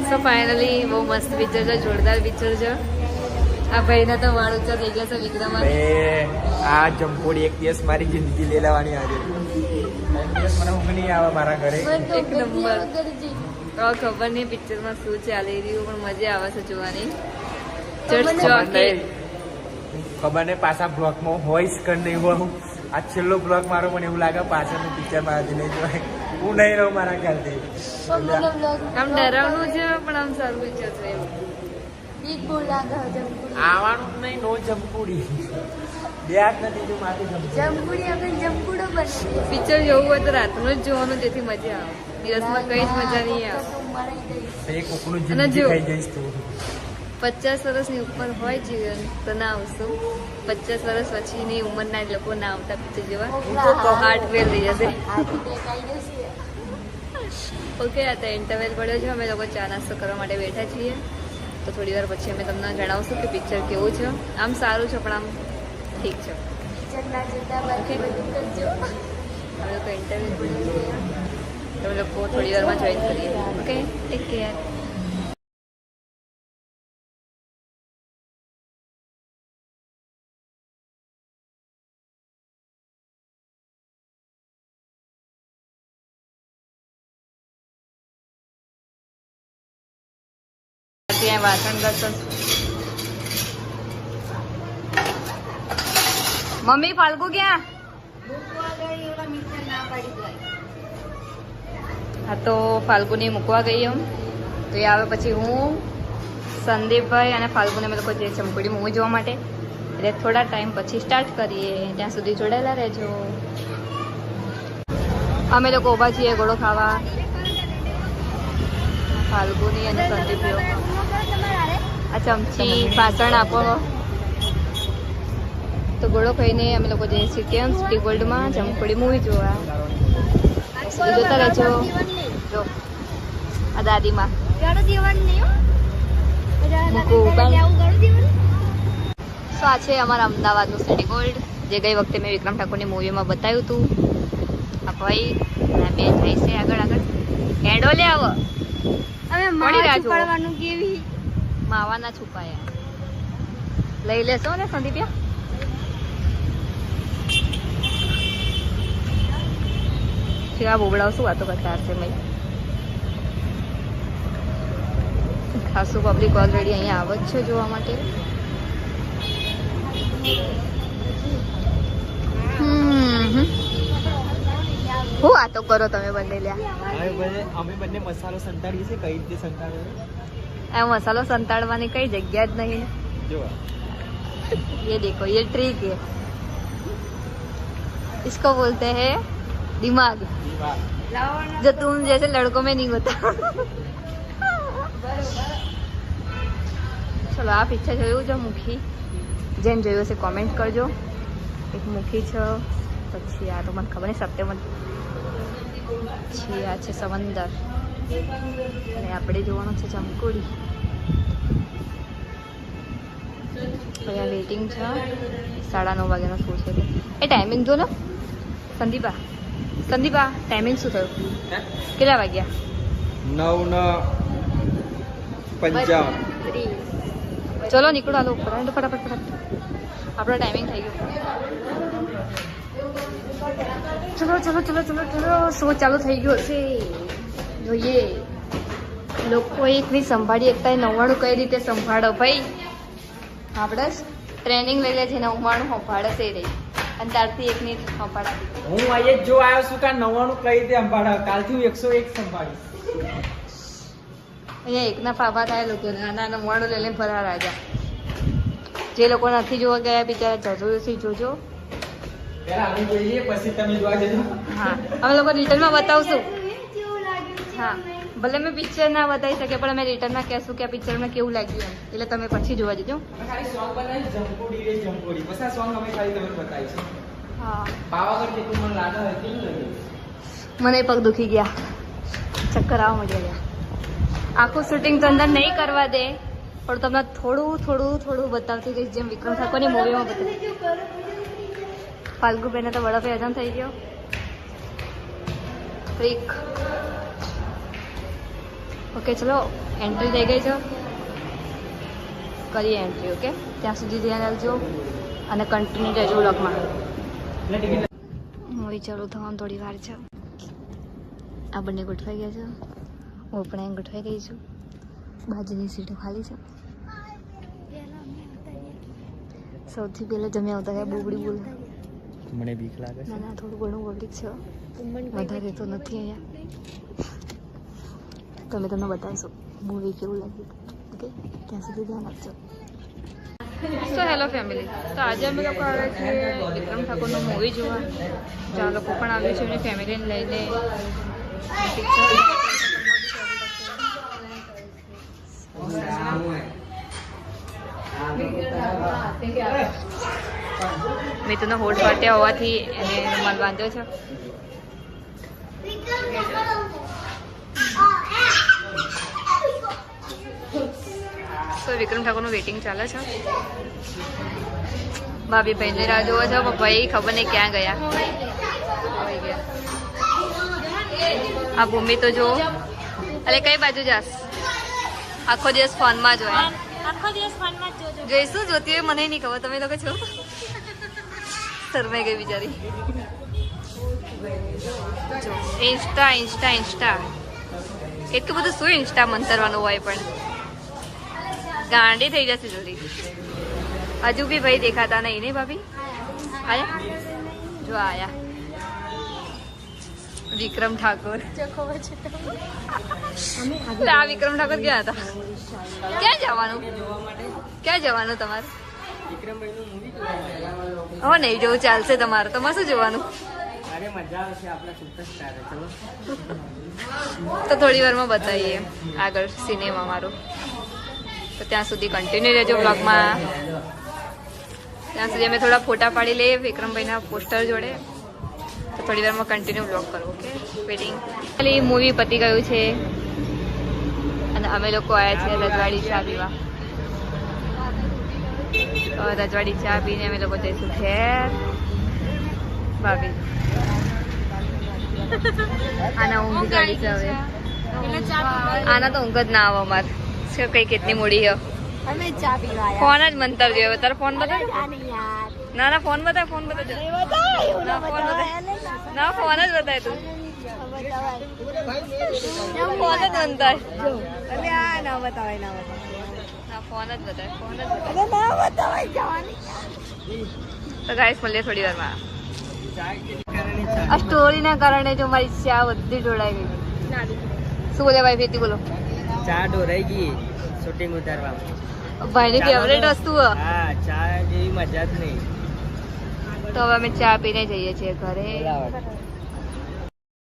So finally બહુ મસ્ત picture છે, જોરદાર પિક્ચર છે. આ ભાઈના તો વાળ ઊંચા થઈ ગયા છે વિક્રમ. આ જમકોડી એક દિવસ મારી જિંદગી લેવાની આજે. મને ઊંઘ નહીં આવે મારા ઘરે. એક નંબર. તો ખબર નહીં પિક્ચરમાં શું ચાલી રહ્યું, પણ મજા આવે છે જોવાની. ખબર નહીં પાછા બ્લોકમાં હોઈશ કે નહીં હોય. આ છેલ્લો બ્લોક મારો મને એવું લાગે પાછળનું પિક્ચર મારાથી નહીં જોવાય. હું નહીં રહું મારા ખ્યાલથી. આમ ડરાવનું છે પણ આમ સારું પિક્ચર છે. આવવાનું નહીં નો જમકુડી. બે હાથ નથી જો માથે પિક્ચર જોવું હોય તો રાતનું જ જોવાનું, જેથી મજા આવે. દિવસમાં કઈ જ મજા નહીં આવે. એક કોકનું જિંદગી ખાઈ જઈશ તું. 50 વર્ષની ઉપર હોય જીવન તો ના આવશું. 50 વર્ષ પછીની ઉંમરના લોકો ના આવતા પિક્ચર જેવા હાર્ટ ફેલ થઈ જશે. ઓકે, આ તો ઇન્ટરવેલ પડ્યો છે. અમે લોકો ચા નાસ્તો કરવા માટે બેઠા છીએ. તો થોડી વાર પછી અમે તમને જણાવશું કે પિક્ચર કેવું છે. આમ સારું છે પણ આમ ઠીક છે. અમે લોકો ઇન્ટરવ્યુ પડ્યો છે. તમે લોકો થોડી વારમાં જોઈન કરીએ. Okay, take care. ત્યાં વાસણ કરશો. મમ્મી ફાલ્ગુ ક્યાં? હા, તો ફાલ્ગુની મૂકવા ગઈ હું. તો એ આવે પછી હું, સંદીપભાઈ અને ફાલ્ગુને અમે લોકો જે ચંપુડી મૂવી જોવા માટે. એટલે થોડા ટાઈમ પછી સ્ટાર્ટ કરીએ. ત્યાં સુધી જોડાયેલા રહેજો. અમે લોકો ઊભા છીએ ગોળો ખાવા. ફાલ્ગુની અને સંદીપ આ ચમચી પાસણ આપો. તો ગોળો ખાઈને અમે લોકો જઈએ છીએ કેમ સિટી ગોલ્ડમાં જમખોડી મૂવી જોવા. જોતા રહેજો. જો આ દાદીમાં શું આ છે અમારા અમદાવાદનું સિટી ગોલ્ડ, જે ગઈ વખતે મેં વિક્રમ ઠાકોરની મૂવીમાં બતાવ્યું હતું. આ ભાઈ બેન થઈ છે આગળ આગળ. હેડો લે આવો. કેવી માવાના છુપાયા લઈ લેશો ને સંદીપિયા. આ બોબડાઓ શું વાતો કરતા હશે ભાઈ. ખાસું પબ્લિક ઓલરેડી અહીંયા આવે જ છે જોવા માટે. શું વાતો કરો તમે બંને લ્યા? અમે બંને મસાલો સંતાડીએ છીએ. કઈ રીતે સંતાડ્યો? આ મસાલો સંતાડવાની કઈ જગ્યા જ નહીં. જો ये देखो ये ट्रिक है, इसको बोलते हैं दिमाग. जो तुम जैसे लड़कों में नहीं होता. चलो આ પિક્ચર જોયું છે મુખી? જેમ જોયું હશે કોમેન્ટ કરજો. એક મુખી છે, પછી આ તો મને ખબર નહીં સપ્ટેમ્બર પછી આ છે સમંદર, અને આપણે જોવાનું છે જમકુડી. અહીંયા વેઇટિંગ છે. 9:30 વાગ્યાનો શો છે. એ ટાઈમિંગ જો ને સંદીપા. સંદીપા ટાઈમિંગ શું થયું? કેટલા વાગ્યા? 9:55. ચલો નીકળો. હાલો ઉપર ફટાફટ. આપણો ટાઈમિંગ થઈ ગયો. ચલો શો ચાલુ થઈ ગયો છે. જોઈએ લોકો એકની સંભાળી એકતા 99 કઈ રીતે સંભાળો ભાઈ. આપણે જ ટ્રેનિંગ લઈ લે છે 99 સંભાળે છે રહી, અને ત્યારથી એકની સંભાળાતી. હું અહીંયા જો આવ્યો છું કે 99 કઈ રીતે સંભાળે. કાલથી હું 101 સંભાળીશ. અહીંયા એકના ફાફા થાય લોકોને. આના 99 લઈ લઈને ફરાર રાજા. જે લોકો નથી જોવા ગયા બિચારા જરૂરથી જોજો. પહેલા અમે જોઈએ પછી તમે જોવા જજો. હા, અમે લોકો રિટર્નમાં બતાવશું. હા, ભલે મેં પિક્ચર ના બતાવી શકે પણ અમે રિટર્નમાં કહેશું કે આ પિક્ચરમાં કેવું લાગ્યું એમ. એટલે તમે પછી જોવા જજો. ખાલી સોંગ બનાવી જમકોડી બસ. આ સોંગ અમે ખાલી તમને બતાવીશું. હા, પાવાગઢ જેટલું મને લાગે હોય કેવું લાગે? મને પગ દુખી ગયા, ચક્કર આવવા માંડ્યા ગયા. આખું શૂટિંગ તો અંદર નહીં કરવા દે, પણ તમને થોડું બતાવતી ગઈ જેમ વિક્રમ ઠાકોરની મૂવીમાં બતાવ્યું. ફાલ્ગુ બેને તો વડાપે હજમ થઈ ગયો. ટ્રીક ઓકે ચલો એન્ટ્રી થઈ ગઈ છે, કરીએ એન્ટ્રી. ઓકે, ત્યાં સુધી ધ્યાન રાખજો અને કન્ટિન્યુ રહેજો વ્લોગમાં. મૂવી ચાલુ થવાનું થોડી વાર છે. આ બંને ગોઠવાઈ ગયા છે, હું પણ અહીં ગોઠવાઈ ગઈ છું. બાજુની સીટો ખાલી છે. સૌથી પહેલાં જમ્યા આવતા રહ્યા બોબડી બોલ. મને બીક લાગે છે. ના ના, થોડું ઘણું પબ્લિક છે, વધારે તો નથી અહીંયા. તમે તમને બતાવશો મૂવી કેવું લાગ્યું. ઓકે, ત્યાં સુધી ધ્યાન આપજો. સો હેલો ફેમિલી, તો આજે અમે લોકો આવ્યા છીએ વિક્રમ ઠાકોરનું મૂવી જોવા. જો આ લોકો પણ આવ્યું છે એમની ફેમિલીને લઈને. મિતુનો હોઠ ફાટ્યા હોવાથી એને રૂમાલ બાંધ્યો છે. તો વિક્રમ ઠાકોરનું વેટિંગ ચાલે છે. ભાભી ભાઈને રાહ જોવો છો, પણ ભાઈ ખબર નહીં ક્યાં ગયા. આ ભૂમિ તો જો, અરે કઈ બાજુ જાસ? આખો દિવસ ફોનમાં જોય. આખો દિવસ ફોનમાં જ જોજો. જોઈશું જોતી હોય મને નહીં ખબર, તમે લોકો છો. શરમાઈ ગઈ બિચારી. જો ઇન્સ્ટા ઇન્સ્ટા ઇન્સ્ટા, એટલું બધું શું ઇન્સ્ટા મંતરવાનું હોય, પણ ગાંડી થઈ જશે જોડી. હજુ બી ભાઈ દેખાતા નહીં ને ભાભી? આયા જો આયા વિક્રમ ઠાકોર. આ વિક્રમ ઠાકોર ક્યાં હતા? ક્યાં જવાનું? ક્યાં જવાનું તમારે? હો નહીં જોવું ચાલશે તમારે. તમારે શું જોવાનું? અરે મજા આવશે, આપણા સુપરસ્ટાર છે. ચલો તો થોડી વારમાં બતાવીએ આગળ સિનેમા મારું. તો ત્યાં સુધી કન્ટિન્યુ રહેજો બ્લોગમાં. ત્યાં સુધી અમે થોડા ફોટા પાડી લઈએ વિક્રમભાઈના પોસ્ટર જોડે. તો થોડી વારમાં કન્ટિન્યુ બ્લોગ કરો. Okay, waiting. ખાલી મૂવી પતી ગયું છે અને અમે લોકો આવ્યા છીએ રજવાડી ચા પીવા. તો રજવાડી ચા પીને અમે લોકો જઈશું ઘેર. ભાભી આના ઊંઘ ગાડી છે હવે. આના તો ઊંઘ જ ના આવે અમારે. કઈ કેટલી મોડી છે. અમે ચા પીવા ફોન જ મંતર જોયો. તારો ફોન બતાવ. યાર. ના ના, ફોન બતાવ. ફોન બતાવ. ના ફોન બતાવ. ના ફોન જ બતાય તું. ફોન જ મંતર. અરે આ ના બતાવાય, ના બતાવાય. ના ફોન જ બતાય. ફોન જ બતાય. ના બતાવાય જવાની. તો ગાઈસ મળીએ થોડી વારમાં. આ સ્ટોરીના કારણે જો મારી ચા બધી ઢોળાઈ ગઈ. શું બોલે ભાઈ? ફેતી બોલો. ચા ઢોરાઈ ગઈ શૂટિંગ ઉતારવામાં. ભાઈની ફેવરેટ વસ્તુ હ. હા, ચા જેવી મજા જ નહીં. તો હવે અમે ચા પીને જઈએ છીએ ઘરે. બરાબર.